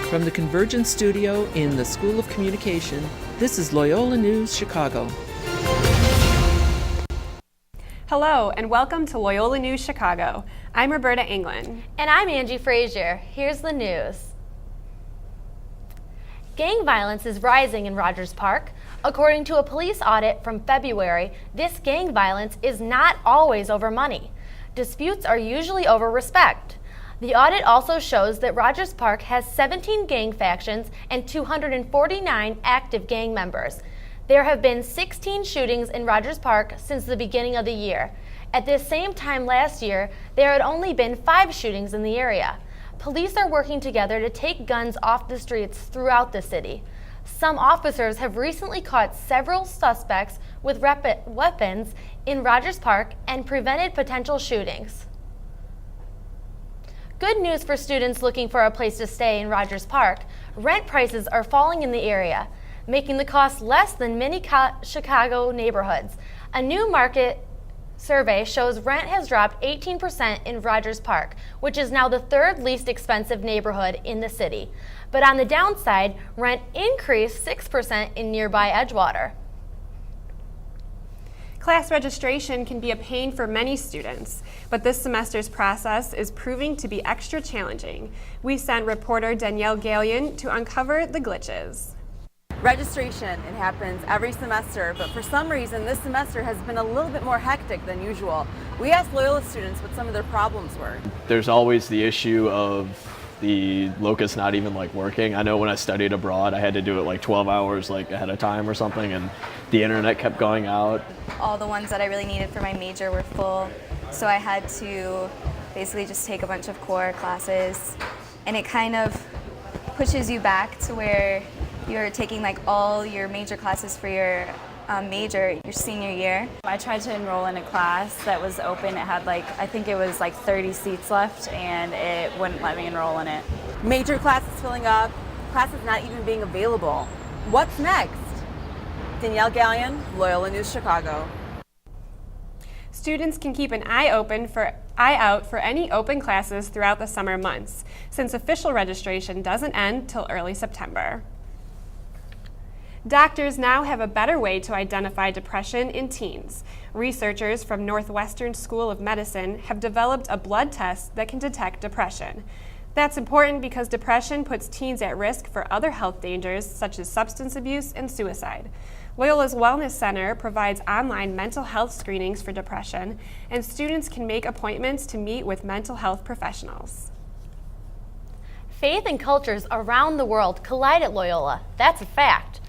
From the Convergence Studio in the School of Communication, this is Loyola News Chicago. Hello, and welcome to Loyola News Chicago. I'm Roberta Englund. And I'm Angie Frazier. Here's the news. Gang violence is rising in Rogers Park. According to a police audit from February, this gang violence is not always over money. Disputes are usually over respect. The audit also shows that Rogers Park has 17 gang factions and 249 active gang members. There have been 16 shootings in Rogers Park since the beginning of the year. At this same time last year, there had only been 5 shootings in the area. Police are working together to take guns off the streets throughout the city. Some officers have recently caught several suspects with weapons in Rogers Park and prevented potential shootings. Good news for students looking for a place to stay in Rogers Park. Rent prices are falling in the area, making the cost less than many Chicago neighborhoods. A new market survey shows rent has dropped 18% in Rogers Park, which is now the 3rd least expensive neighborhood in the city. But on the downside, rent increased 6% in nearby Edgewater. Class registration can be a pain for many students, but this semester's process is proving to be extra challenging. We sent reporter Danielle Gallion to uncover the glitches. Registration, it happens every semester, but for some reason this semester has been a little bit more hectic than usual. We asked Loyola students what some of their problems were. There's always the issue of the locus not even working. I know when I studied abroad I had to do it 12 hours ahead of time or something, and the internet kept going out. All the ones that I really needed for my major were full, so I had to basically just take a bunch of core classes, and it kind of pushes you back to where you're taking all your major classes for your major your senior year. I tried to enroll in a class that was open. It had I think it was 30 seats left, and it wouldn't let me enroll in it. Major classes filling up, classes not even being available. What's next? Danielle Gallion, Loyola News Chicago. Students can keep an eye out for any open classes throughout the summer months, since official registration doesn't end till early September. Doctors now have a better way to identify depression in teens. Researchers from Northwestern School of Medicine have developed a blood test that can detect depression. That's important because depression puts teens at risk for other health dangers such as substance abuse and suicide. Loyola's Wellness Center provides online mental health screenings for depression, and students can make appointments to meet with mental health professionals. Faith and cultures around the world collide at Loyola. That's a fact.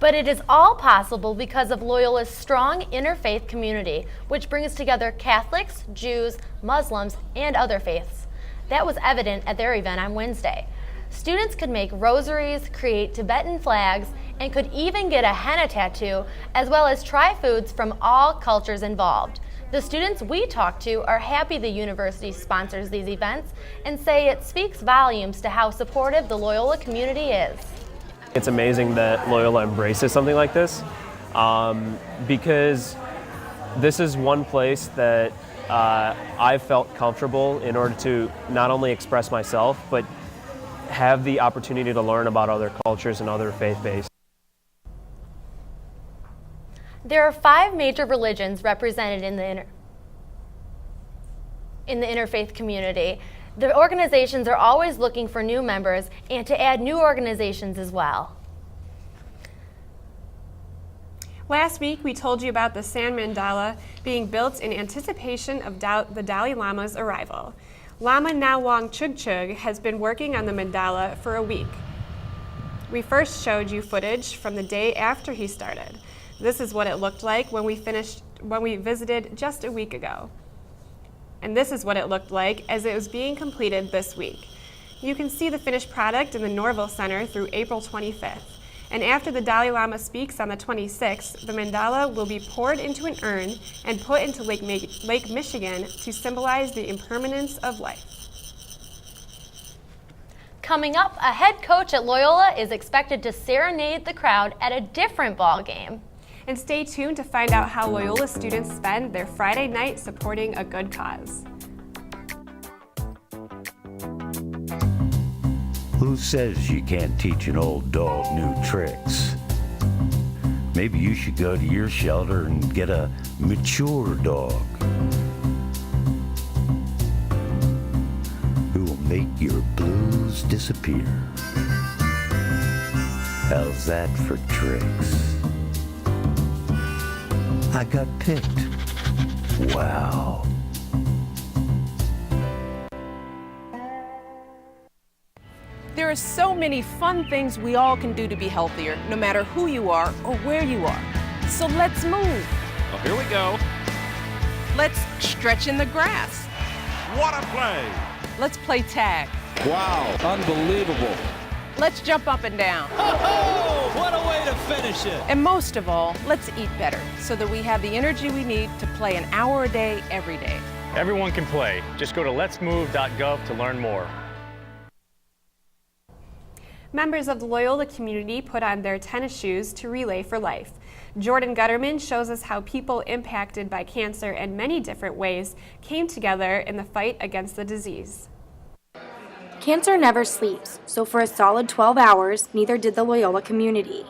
But it is all possible because of Loyola's strong interfaith community, which brings together Catholics, Jews, Muslims, and other faiths. That was evident at their event on Wednesday. Students could make rosaries, create Tibetan flags, and could even get a henna tattoo, as well as try foods from all cultures involved. The students we talked to are happy the university sponsors these events and say it speaks volumes to how supportive the Loyola community is. It's amazing that Loyola embraces something like this because this is one place that I've felt comfortable in order to not only express myself, but have the opportunity to learn about other cultures and other faith-based. There are 5 major religions represented in the interfaith community. The organizations are always looking for new members and to add new organizations as well. Last week, we told you about the Sand Mandala being built in anticipation of the Dalai Lama's arrival. Lama Nawang Chugchug has been working on the mandala for a week. We first showed you footage from the day after he started. This is what it looked like when we visited just a week ago. And this is what it looked like as it was being completed this week. You can see the finished product in the Norville Center through April 25th. And after the Dalai Lama speaks on the 26th, the mandala will be poured into an urn and put into Lake Michigan to symbolize the impermanence of life. Coming up, a head coach at Loyola is expected to serenade the crowd at a different ball game. And stay tuned to find out how Loyola students spend their Friday night supporting a good cause. who says you can't teach an old dog new tricks? Maybe you should go to your shelter and get a mature dog who will make your blues disappear. How's that for tricks? I got picked. Wow. There are so many fun things we all can do to be healthier, no matter who you are or where you are. So let's move. Oh, here we go. Let's stretch in the grass. What a play! Let's play tag. Wow, unbelievable. Let's jump up and down. Oh, what a way to finish it. And most of all, let's eat better so that we have the energy we need to play an hour a day, every day. Everyone can play. Just go to letsmove.gov to learn more. Members of the Loyola community put on their tennis shoes to relay for life. Jordan Gutterman shows us how people impacted by cancer in many different ways came together in the fight against the disease. Cancer never sleeps, so for a solid 12 hours, neither did the Loyola community.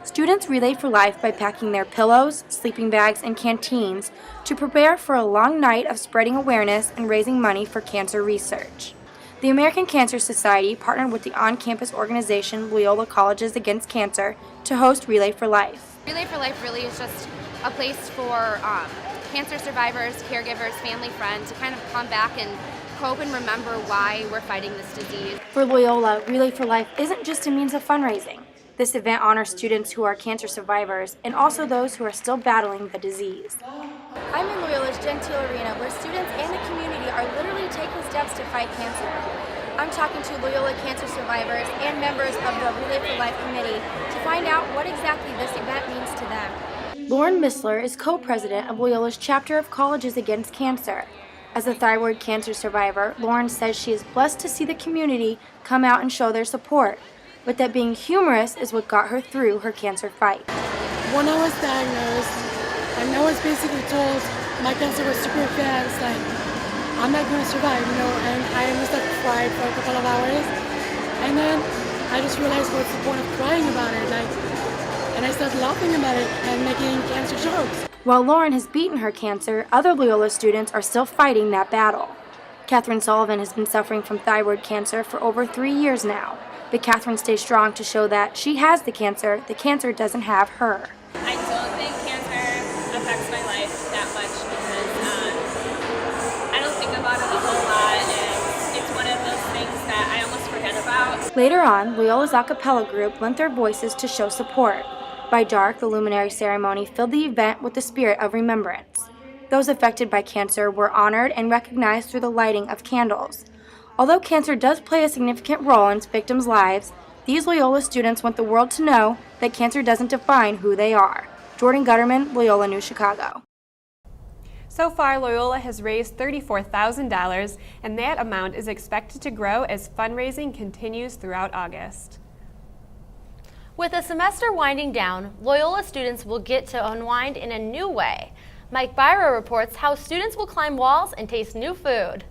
Students relayed for life by packing their pillows, sleeping bags, and canteens to prepare for a long night of spreading awareness and raising money for cancer research. The American Cancer Society partnered with the on-campus organization Loyola Colleges Against Cancer to host Relay for Life. Relay for Life really is just a place for cancer survivors, caregivers, family, friends to kind of come back and cope and remember why we're fighting this disease. For Loyola, Relay for Life isn't just a means of fundraising. This event honors students who are cancer survivors and also those who are still battling the disease. I'm in Loyola's Gentile Arena, where students and the community are literally taking steps to fight cancer. I'm talking to Loyola cancer survivors and members of the Relay for Life committee to find out what exactly this event means to them. Lauren Missler is co-president of Loyola's chapter of Colleges Against Cancer. As a thyroid cancer survivor, Lauren says she is blessed to see the community come out and show their support, but that being humorous is what got her through her cancer fight. When I was diagnosed, and I was basically told my cancer was super advanced, like, I'm not going to survive, and I must have cried for a couple of hours. And then I just realized what's the point of crying about it, and I started laughing about it and making cancer jokes. While Lauren has beaten her cancer, other Loyola students are still fighting that battle. Catherine Sullivan has been suffering from thyroid cancer for over 3 years now, but Catherine stays strong to show that she has the cancer doesn't have her. I don't think cancer affects my life that much because I don't think about it a whole lot, and it's one of those things that I almost forget about. Later on, Loyola's a cappella group lent their voices to show support. By dark, the luminary ceremony filled the event with the spirit of remembrance. Those affected by cancer were honored and recognized through the lighting of candles. Although cancer does play a significant role in its victims' lives, these Loyola students want the world to know that cancer doesn't define who they are. Jordan Gutterman, Loyola News Chicago. So far, Loyola has raised $34,000, and that amount is expected to grow as fundraising continues throughout August. With the semester winding down, Loyola students will get to unwind in a new way. Mike Byra reports how students will climb walls and taste new food.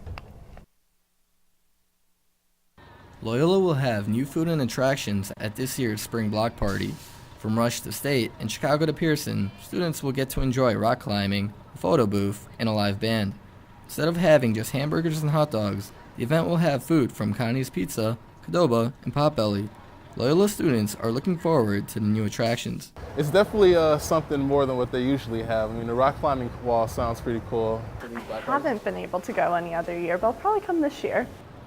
Loyola will have new food and attractions at this year's Spring Block Party. From Rush to State and Chicago to Pearson, students will get to enjoy rock climbing, a photo booth, and a live band. Instead of having just hamburgers and hot dogs, the event will have food from Connie's Pizza, Cadoba, and Potbelly. Loyola students are looking forward to the new attractions. It's definitely something more than what they usually have. I mean, the rock climbing wall sounds pretty cool. I haven't been able to go any other year, but I'll probably come this year.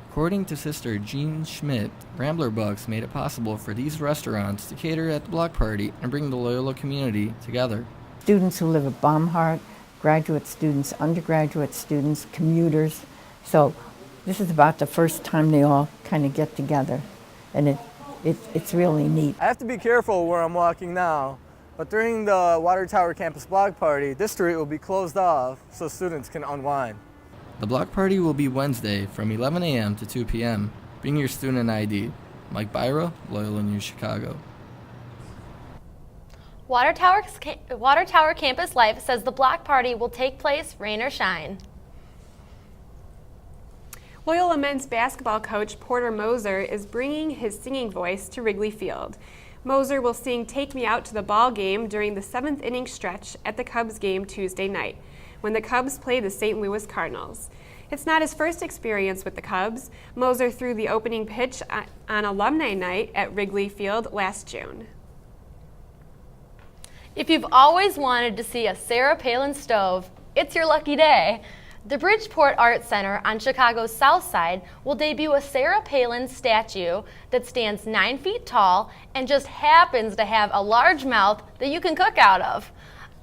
According to Sister Jean Schmidt, Rambler Bucks made it possible for these restaurants to cater at the block party and bring the Loyola community together. Students who live at Baumhart, graduate students, undergraduate students, commuters. So this is about the first time they all kind of get together, and it's really neat. I have to be careful where I'm walking now, but during the Water Tower Campus Block Party, this street will be closed off so students can unwind. The block party will be Wednesday from 11 a.m. to 2 p.m. Bring your student ID. Mike Byra, Loyola News Chicago. Water Tower Campus Life says the block party will take place rain or shine. Loyola men's basketball coach Porter Moser is bringing his singing voice to Wrigley Field. Moser will sing Take Me Out to the Ball game during the 7th inning stretch at the Cubs game Tuesday night, when the Cubs play the St. Louis Cardinals. It's not his first experience with the Cubs. Moser threw the opening pitch on Alumni Night at Wrigley Field last June. If you've always wanted to see a Sarah Palin stove, it's your lucky day. The Bridgeport Art Center on Chicago's South Side will debut a Sarah Palin statue that stands 9 feet tall and just happens to have a large mouth that you can cook out of.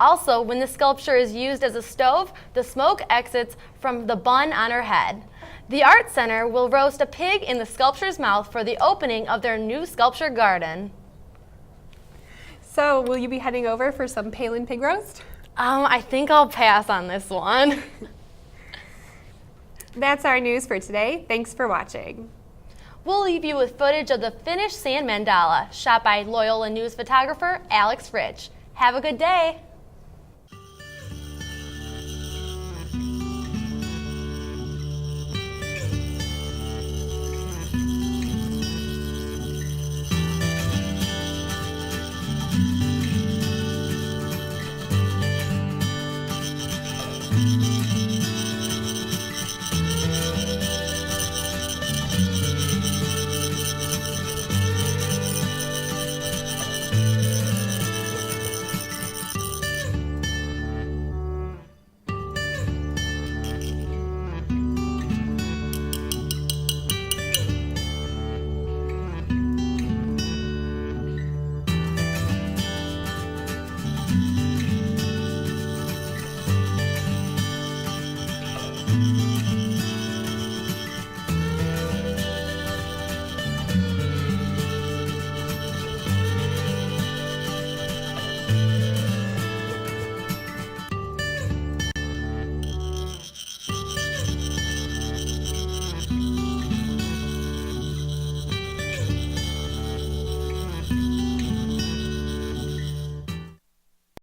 Also, when the sculpture is used as a stove, the smoke exits from the bun on her head. The Art Center will roast a pig in the sculpture's mouth for the opening of their new sculpture garden. So, will you be heading over for some Palin pig roast? I think I'll pass on this one. That's our news for today. Thanks for watching. We'll leave you with footage of the finished sand mandala shot by Loyola News photographer Alex Rich. Have a good day.